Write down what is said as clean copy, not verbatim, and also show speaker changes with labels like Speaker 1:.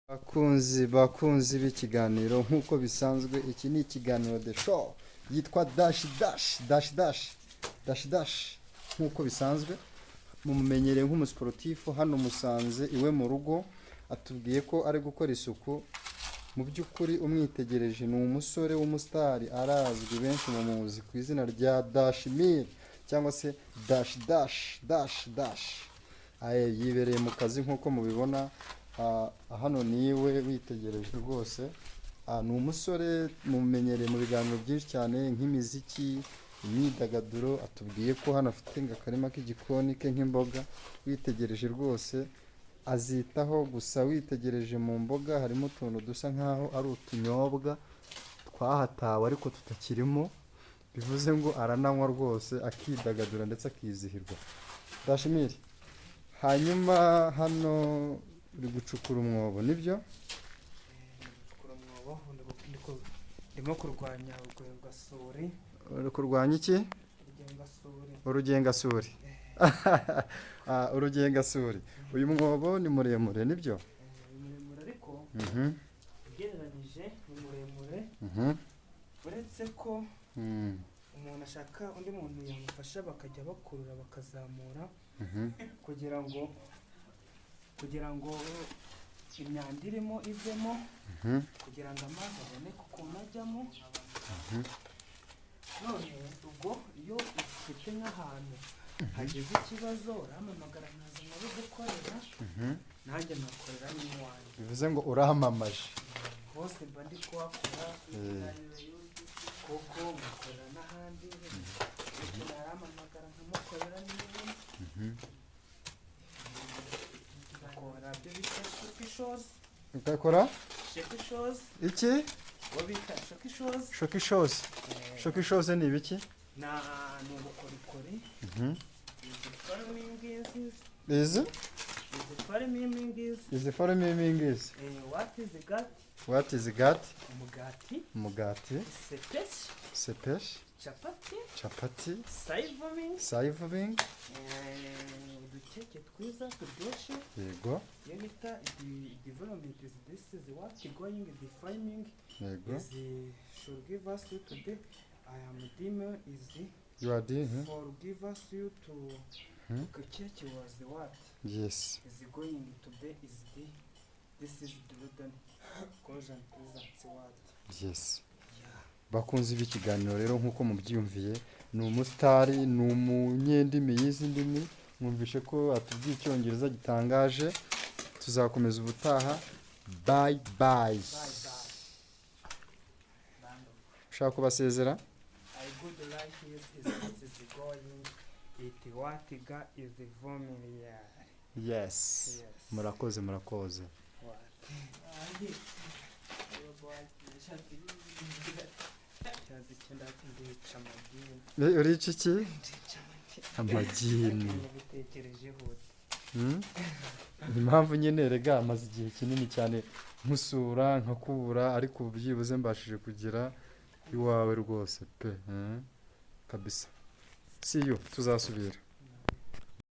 Speaker 1: Bakunzi b'ikiganiro nk'uko bisanzwe, iki ni ikiganiro The Show yitwa dash nk'uko bisanzwe mumumenyereye nk'umusiporutifu. Hano musanze iwe mu rugo, atubwiye ko ari gukora isuku. Mu by'ukuri umwitegereje ni umusore w'umusitari, arazwi benshi mumuzi ku izina rya Dashimir cyangwa se dash. Yibereye mu kazi nk'uko mubibona. Hano niwe witegereje rwose. Ni umusore mumenyereye mu biganiro byinshi cyane nk'imiziki, imyidagaduro. Atubwiye ko hano afite akarima k'igikoni ke nk'imboga. Witegereje rwose azitaho, gusa witegereje mu mboga harimo utuntu dusa nkaho ari utunyobwa twahatawe ariko tutakirimo, bivuze ngo arananywa rwose akidagadura ndetse akizihirwa. Dashimiri, hanyuma hano uri gucukura umwobo, nibyo?
Speaker 2: Gucukura umwobo ndimo kurwanya urugengasuri.
Speaker 1: Uri kurwanya iki? Urugengasuri. Urugengasuri. Uyu mwobo ni muremure, nibyo?
Speaker 2: Ni muremure ariko ugereranyije ni muremure. Uretse ko umuntu ashaka undi muntu yamufasha bakajya bakurura bakazamura kugira ngo imyanda irimo ivemo, kugira ngo amazi aboneke ukuntu ajyamo. None ubwo iyo ufite nk'ahantu hagize ikibazo urampamagara nkaza nkabigukorera, nanjye nakorera n'iwanjye.
Speaker 1: Bivuze ngo urahamamaje.
Speaker 2: Hose mba ndi kuhakora kuko ngakorera n'ahandi, narampamagara nkamukorera n'ibindi. Ngakora ibyo bita shokishozi.
Speaker 1: Ugakora?
Speaker 2: Shokishozi.
Speaker 1: Iki?
Speaker 2: Uwo bita shokishozi.
Speaker 1: Shokishozi. Shokishozi ni ibiki?
Speaker 2: Ni ubukorikori.
Speaker 1: Izi farming. What is gat? Umugati. Sepeshi. Chapati. Saiving.
Speaker 2: Udukeke twiza turyoshye.
Speaker 1: Yego.
Speaker 2: Iyo bita development is this is what going defining.
Speaker 1: Yego.
Speaker 2: Should give us you today. I am demon is
Speaker 1: you are doing
Speaker 2: for give us you to cake was the what?
Speaker 1: Yes.
Speaker 2: Is going today is this is the caution is what?
Speaker 1: Yes. Bakunzi b'ikiganiro rero nk'uko mubyiyumviye, ni umusitari, ni umunyendimi y'izi ndimi. Mwumvishe ko atubwiye icyongereza gitangaje. Tuzakomeza ubutaha. Bye. Ushaka kubasezera?
Speaker 2: I good life is going it what God is familiar.
Speaker 1: Yes. Murakoze. Uri iki? Amagini. Impamvu nyine rega amaze igihe kinini cyane nkusura nkakubura, ariko byibuze mbashije kugira iwawe rwose pe kabisa. See you, tuzasubira.